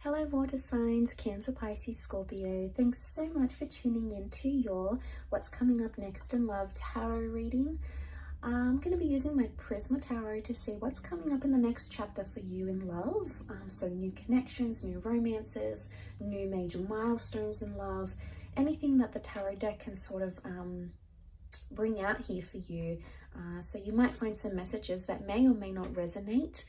Hello water signs, Cancer, Pisces, Scorpio. Thanks so much for tuning in to your What's Coming Up Next in Love tarot reading. I'm going to be using my Prisma Tarot to see what's coming up in the next chapter for you in love. So new connections, new romances, new major milestones in love, anything that the tarot deck can sort of bring out here for you. So you might find some messages that may or may not resonate.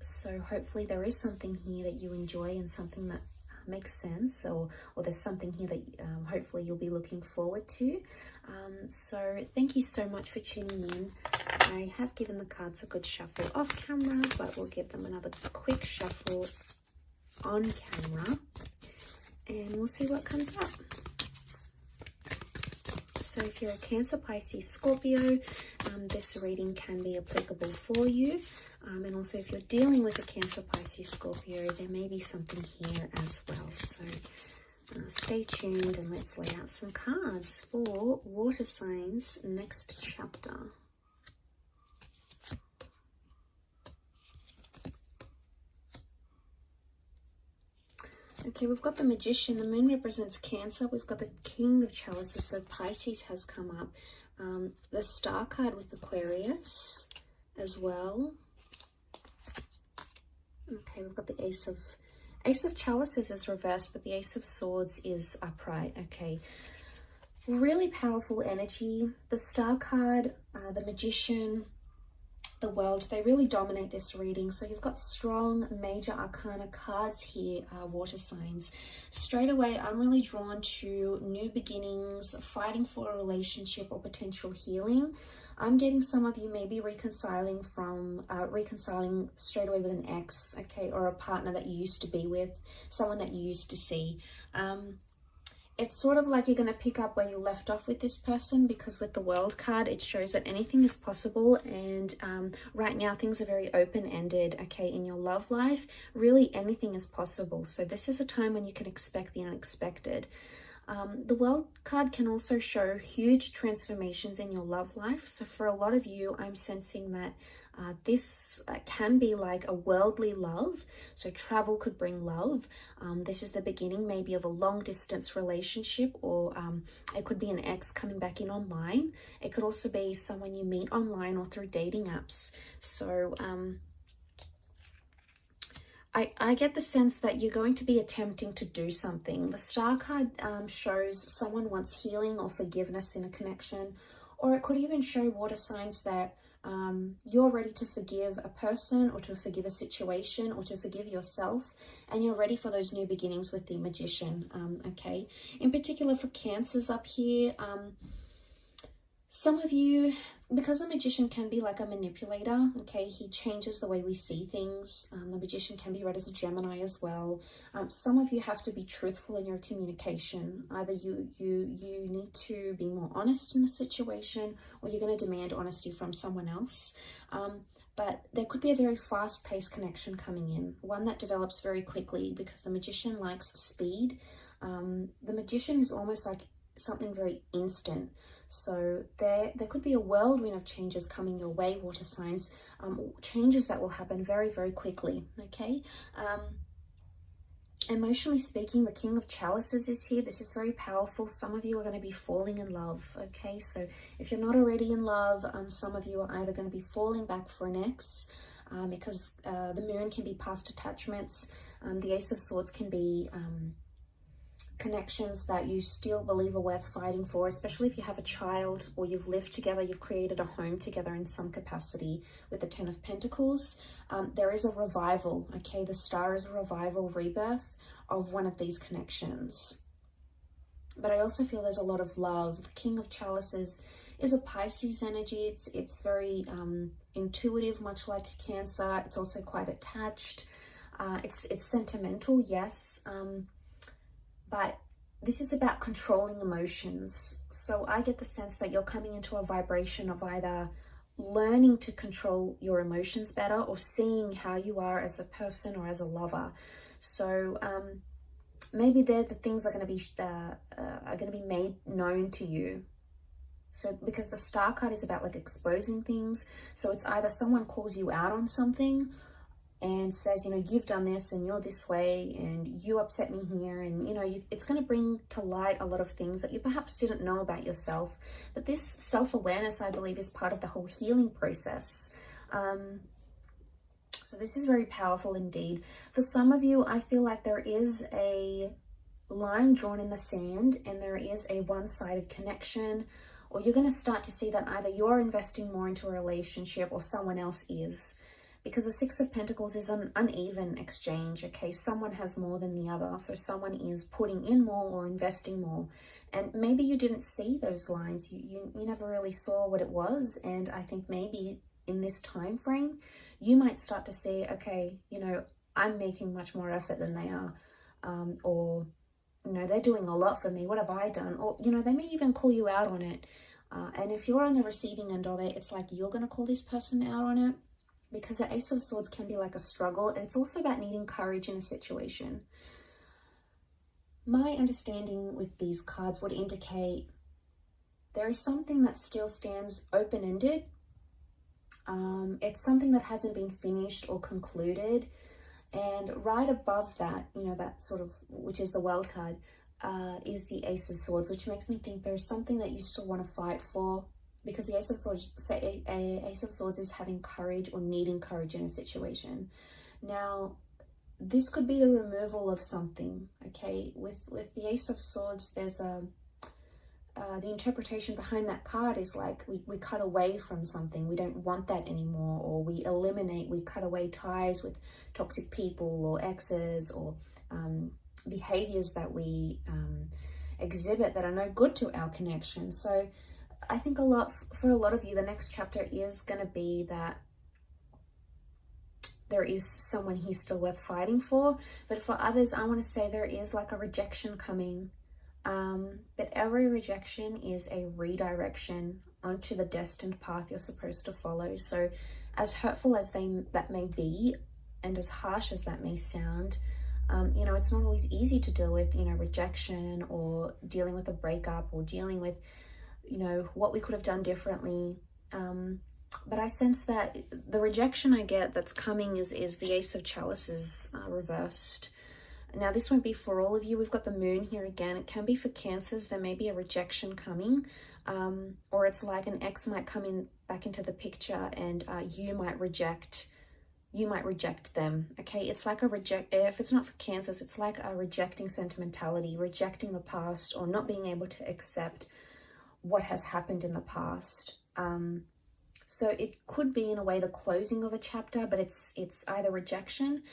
So hopefully there is something here that you enjoy and something that makes sense, or there's something here that hopefully you'll be looking forward to. So thank you so much for tuning in. I have given the cards a good shuffle off camera, but we'll give them another quick shuffle on camera and we'll see what comes up. So if you're a Cancer, Pisces, Scorpio, this reading can be applicable for you. And also if you're dealing with a Cancer, Pisces, Scorpio, there may be something here as well. So stay tuned and let's lay out some cards for water signs next chapter. Okay, we've got the Magician. The Moon represents Cancer. We've got the King of Chalices, so Pisces has come up. The Star card with Aquarius as well. Okay, we've got the Ace of Chalices is reversed, but the Ace of Swords is upright. Okay, really powerful energy. The Star card, the Magician, the World, they really dominate this reading. So you've got strong major arcana cards here, water signs. Straight away, I'm really drawn to new beginnings, fighting for a relationship or potential healing. I'm getting some of you maybe reconciling straight away with an ex, okay, or a partner that you used to be with, someone that you used to see. It's sort of like you're going to pick up where you left off with this person, because with the World card, it shows that anything is possible. And right now, things are very open-ended, okay, in your love life. Really, anything is possible. So this is a time when you can expect the unexpected. The World card can also show huge transformations in your love life. So for a lot of you, I'm sensing that this can be like a worldly love. So travel could bring love. This is the beginning maybe of a long distance relationship, or it could be an ex coming back in online. It could also be someone you meet online or through dating apps. So I get the sense that you're going to be attempting to do something. The Star card shows someone wants healing or forgiveness in a connection, or it could even show water signs that you're ready to forgive a person, or to forgive a situation, or to forgive yourself, and you're ready for those new beginnings with the Magician. Okay, in particular for Cancers up here, some of you, because the Magician can be like a manipulator, okay, he changes the way we see things. The Magician can be read as a Gemini as well. Some of you have to be truthful in your communication. Either you need to be more honest in a situation, or you're going to demand honesty from someone else. But there could be a very fast-paced connection coming in, one that develops very quickly, because the Magician likes speed. The Magician is almost like something very instant. So there could be a whirlwind of changes coming your way, water signs, changes that will happen very, very quickly, okay? Emotionally speaking, the King of Chalices is here. This is very powerful. Some of you are going to be falling in love, okay? So if you're not already in love, some of you are either going to be falling back for an ex, because the Moon can be past attachments. The Ace of Swords can be connections that you still believe are worth fighting for, especially if you have a child or you've lived together, you've created a home together in some capacity. With the Ten of Pentacles, there is a revival, okay? The Star is a revival, rebirth of one of these connections. But I also feel there's a lot of love. The King of Chalices is a Pisces energy. It's very intuitive, much like Cancer. It's also quite attached. It's sentimental, yes. But this is about controlling emotions. So I get the sense that you're coming into a vibration of either learning to control your emotions better, or seeing how you are as a person or as a lover. So maybe the things are going to be made known to you. So because the Star card is about like exposing things. So it's either someone calls you out on something, and says, you know, you've done this and you're this way and you upset me here. And, you know, it's going to bring to light a lot of things that you perhaps didn't know about yourself. But this self-awareness, I believe, is part of the whole healing process. So this is very powerful indeed. For some of you, I feel like there is a line drawn in the sand and there is a one-sided connection, or you're going to start to see that either you're investing more into a relationship or someone else is. Because the Six of Pentacles is an uneven exchange, okay? Someone has more than the other. So someone is putting in more or investing more. And maybe you didn't see those lines. You never really saw what it was. And I think maybe in this time frame, you might start to see, okay, you know, I'm making much more effort than they are. Or, you know, they're doing a lot for me. What have I done? Or, you know, they may even call you out on it. And if you're on the receiving end of it, it's like you're going to call this person out on it. Because the Ace of Swords can be like a struggle. And it's also about needing courage in a situation. My understanding with these cards would indicate there is something that still stands open-ended. It's something that hasn't been finished or concluded. And right above that, you know, that sort of, which is the World card, is the Ace of Swords, which makes me think there's something that you still want to fight for. Because the Ace of Swords, say Ace of Swords is having courage or needing courage in a situation. Now, this could be the removal of something, okay? With the Ace of Swords, there's the interpretation behind that card is like we cut away from something. We don't want that anymore, or we eliminate, we cut away ties with toxic people or exes or behaviors that we exhibit that are no good to our connection. So I think for a lot of you, the next chapter is going to be that there is someone here still worth fighting for. But for others, I want to say there is like a rejection coming. But every rejection is a redirection onto the destined path you're supposed to follow. So as hurtful as that may be, and as harsh as that may sound, you know, it's not always easy to deal with, you know, rejection or dealing with a breakup or dealing with, you know, what we could have done differently. But I sense that the rejection I get that's coming is the Ace of Chalices reversed. Now, this won't be for all of you. We've got the Moon here again. It can be for Cancers. There may be a rejection coming. Or it's like an ex might come in back into the picture and you might reject them. Okay, it's like if it's not for Cancers, it's like a rejecting sentimentality, rejecting the past, or not being able to accept what has happened in the past. So it could be in a way the closing of a chapter, but it's either rejection.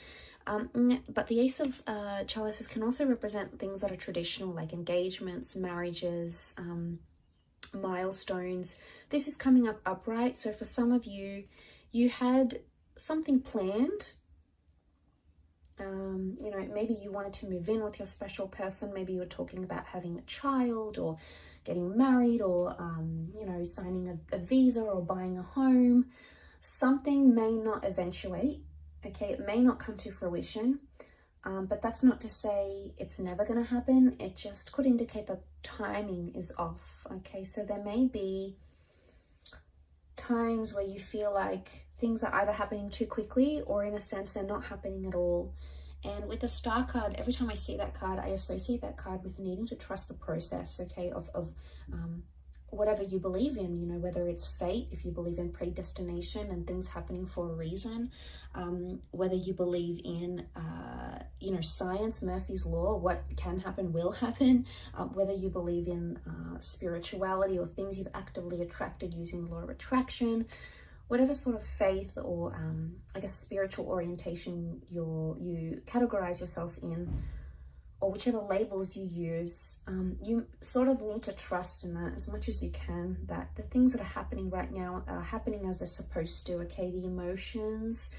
But the Ace of Chalices can also represent things that are traditional, like engagements, marriages, milestones. This is coming up upright. So for some of you, you had something planned. You know, maybe you wanted to move in with your special person. Maybe you were talking about having a child or getting married or, you know, signing a visa or buying a home. Something may not eventuate. Okay, it may not come to fruition, but that's not to say it's never going to happen. It just could indicate that timing is off. Okay, so there may be times where you feel like things are either happening too quickly or in a sense they're not happening at all. And with the Star card, every time I see that card, I associate that card with needing to trust the process, okay, of whatever you believe in, you know, whether it's fate, if you believe in predestination and things happening for a reason, whether you believe in, you know, science, Murphy's Law, what can happen will happen, whether you believe in spirituality or things you've actively attracted using the law of attraction, whatever sort of faith or, I guess, spiritual orientation you categorize yourself in, or whichever labels you use, you sort of need to trust in that as much as you can, that the things that are happening right now are happening as they're supposed to, okay? The emotions,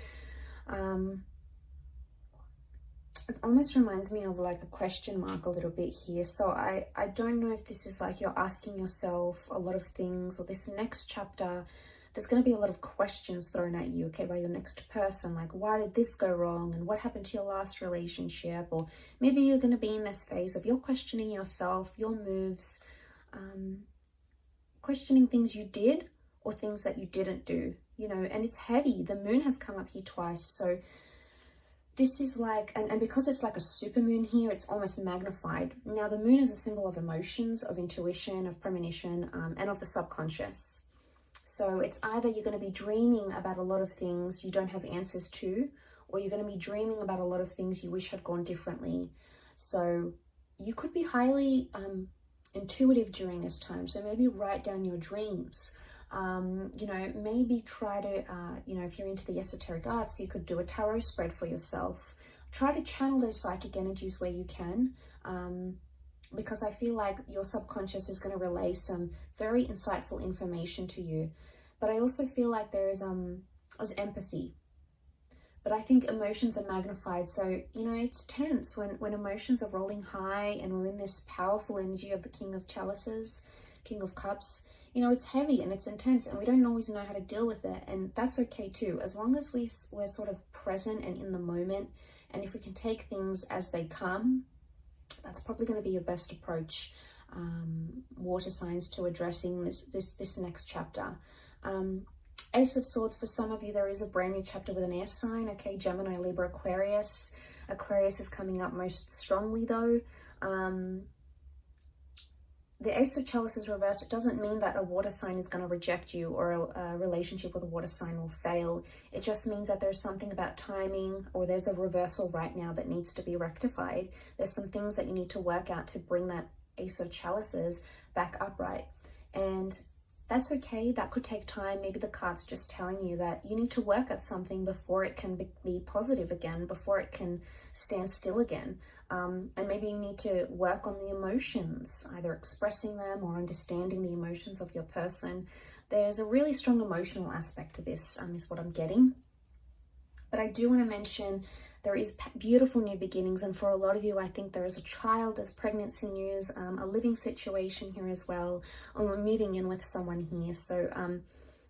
it almost reminds me of like a question mark a little bit here. So I don't know if this is like you're asking yourself a lot of things, or this next chapter, there's going to be a lot of questions thrown at you, okay, by your next person, like, why did this go wrong, and what happened to your last relationship? Or maybe you're going to be in this phase of you're questioning yourself, your moves, questioning things you did or things that you didn't do, you know, and it's heavy. The Moon has come up here twice, so this is like, and because it's like a super moon here, it's almost magnified. Now, the moon is a symbol of emotions, of intuition, of premonition, and of the subconscious. So it's either you're going to be dreaming about a lot of things you don't have answers to, or you're going to be dreaming about a lot of things you wish had gone differently. So you could be highly intuitive during this time. So maybe write down your dreams. You know, maybe try to, you know, if you're into the esoteric arts, you could do a tarot spread for yourself. Try to channel those psychic energies where you can, because I feel like your subconscious is going to relay some very insightful information to you. But I also feel like there is empathy. But I think emotions are magnified. So, you know, it's tense when emotions are rolling high and we're in this powerful energy of the King of Chalices, King of Cups. You know, it's heavy and it's intense and we don't always know how to deal with it. And that's okay too, as long as we're sort of present and in the moment. And if we can take things as they come, that's probably going to be your best approach, water signs, to addressing this next chapter. Ace of Swords, for some of you, there is a brand new chapter with an air sign. Okay, Gemini, Libra, Aquarius. Aquarius is coming up most strongly though. The Ace of Chalices reversed, it doesn't mean that a water sign is going to reject you or a relationship with a water sign will fail. It just means that there's something about timing, or there's a reversal right now that needs to be rectified. There's some things that you need to work out to bring that Ace of Chalices back upright. And that's okay. That could take time. Maybe the card's just telling you that you need to work at something before it can be positive again, before it can stand still again. And maybe you need to work on the emotions, either expressing them or understanding the emotions of your person. There's a really strong emotional aspect to this, is what I'm getting. But I do want to mention there is beautiful new beginnings. And for a lot of you, I think there is a child, there's pregnancy news, a living situation here as well. And we're moving in with someone here. So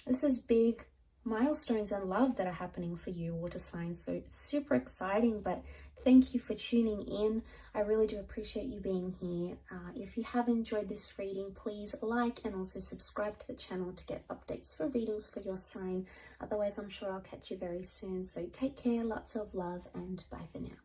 this is big milestones in love that are happening for you, water signs. So it's super exciting, but thank you for tuning in. I really do appreciate you being here. If you have enjoyed this reading, please like and also subscribe to the channel to get updates for readings for your sign. Otherwise, I'm sure I'll catch you very soon. So take care, lots of love, and bye for now.